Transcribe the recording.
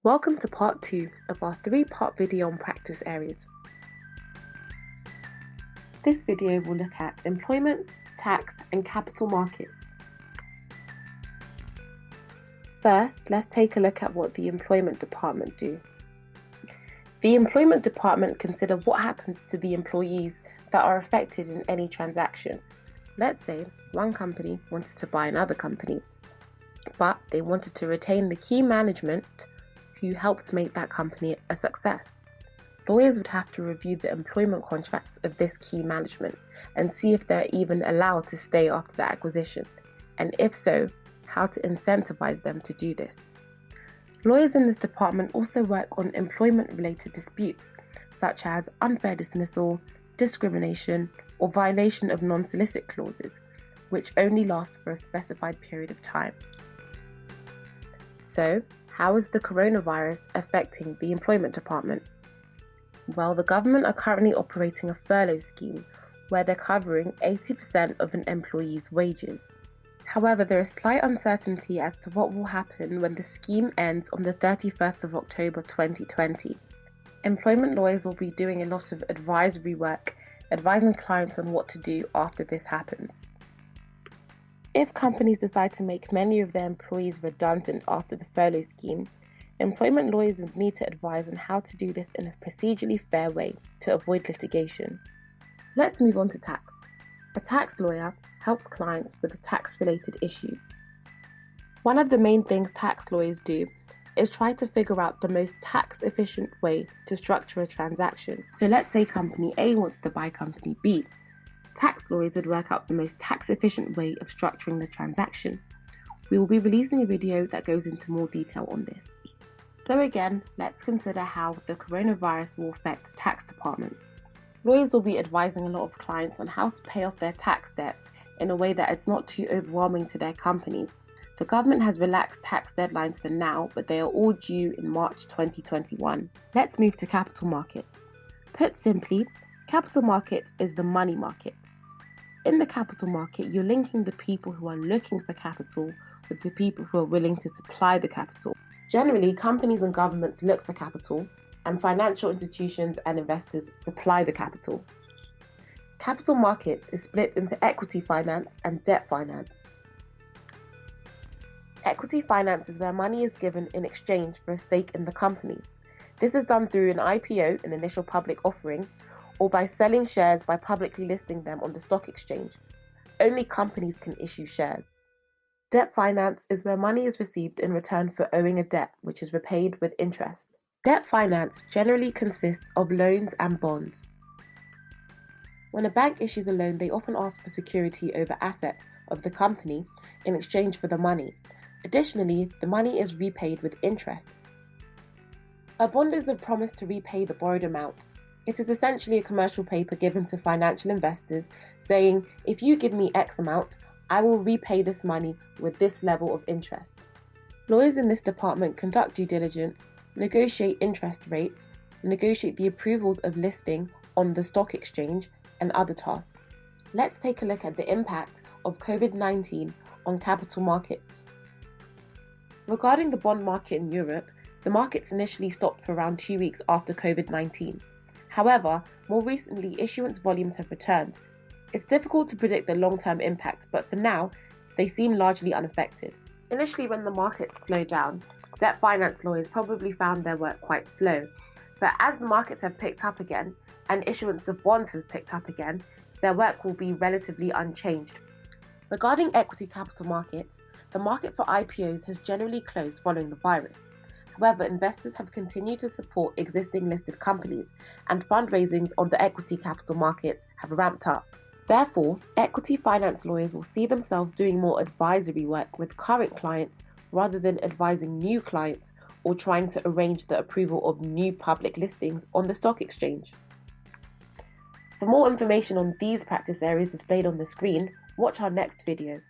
Welcome to part 2 of our 3-part video on practice areas. This video will look at employment, tax and capital markets. First, let's take a look at what the employment department do. The employment department consider what happens to the employees that are affected in any transaction. Let's say one company wanted to buy another company, but they wanted to retain the key management who helped make that company a success. Lawyers would have to review the employment contracts of this key management and see if they're even allowed to stay after the acquisition, and if so, how to incentivize them to do this. Lawyers in this department also work on employment-related disputes, such as unfair dismissal, discrimination, or violation of non-solicit clauses, which only last for a specified period of time. So, how is the coronavirus affecting the employment department? Well, the government are currently operating a furlough scheme where they're covering 80% of an employee's wages. However, there is slight uncertainty as to what will happen when the scheme ends on the 31st of October 2020. Employment lawyers will be doing a lot of advisory work, advising clients on what to do after this happens. If companies decide to make many of their employees redundant after the furlough scheme, employment lawyers would need to advise on how to do this in a procedurally fair way to avoid litigation. Let's move on to tax. A tax lawyer helps clients with tax-related issues. One of the main things tax lawyers do is try to figure out the most tax-efficient way to structure a transaction. So let's say company A wants to buy company B. Tax lawyers would work out the most tax-efficient way of structuring the transaction. We will be releasing a video that goes into more detail on this. So again, let's consider how the coronavirus will affect tax departments. Lawyers will be advising a lot of clients on how to pay off their tax debts in a way that it's not too overwhelming to their companies. The government has relaxed tax deadlines for now, but they are all due in March 2021. Let's move to capital markets. Put simply, capital markets is the money market. In the capital market, you're linking the people who are looking for capital with the people who are willing to supply the capital. Generally, companies and governments look for capital, and financial institutions and investors supply the capital. Capital markets is split into equity finance and debt finance. Equity finance is where money is given in exchange for a stake in the company. This is done through an IPO, an initial public offering, or by selling shares by publicly listing them on the stock exchange. Only companies can issue shares. Debt finance is where money is received in return for owing a debt, which is repaid with interest. Debt finance generally consists of loans and bonds. When a bank issues a loan, they often ask for security over assets of the company in exchange for the money. Additionally, the money is repaid with interest. A bond is a promise to repay the borrowed amount. It is essentially a commercial paper given to financial investors saying, if you give me X amount, I will repay this money with this level of interest. Lawyers in this department conduct due diligence, negotiate interest rates, negotiate the approvals of listing on the stock exchange, and other tasks. Let's take a look at the impact of COVID-19 on capital markets. Regarding the bond market in Europe, the markets initially stopped for around 2 weeks after COVID-19. However, more recently, issuance volumes have returned. It's difficult to predict the long-term impact, but for now, they seem largely unaffected. Initially, when the markets slowed down, debt finance lawyers probably found their work quite slow. But as the markets have picked up again, and issuance of bonds has picked up again, their work will be relatively unchanged. Regarding equity capital markets, the market for IPOs has generally closed following the virus. However, investors have continued to support existing listed companies, and fundraisings on the equity capital markets have ramped up. Therefore, equity finance lawyers will see themselves doing more advisory work with current clients rather than advising new clients or trying to arrange the approval of new public listings on the stock exchange. For more information on these practice areas displayed on the screen, watch our next video.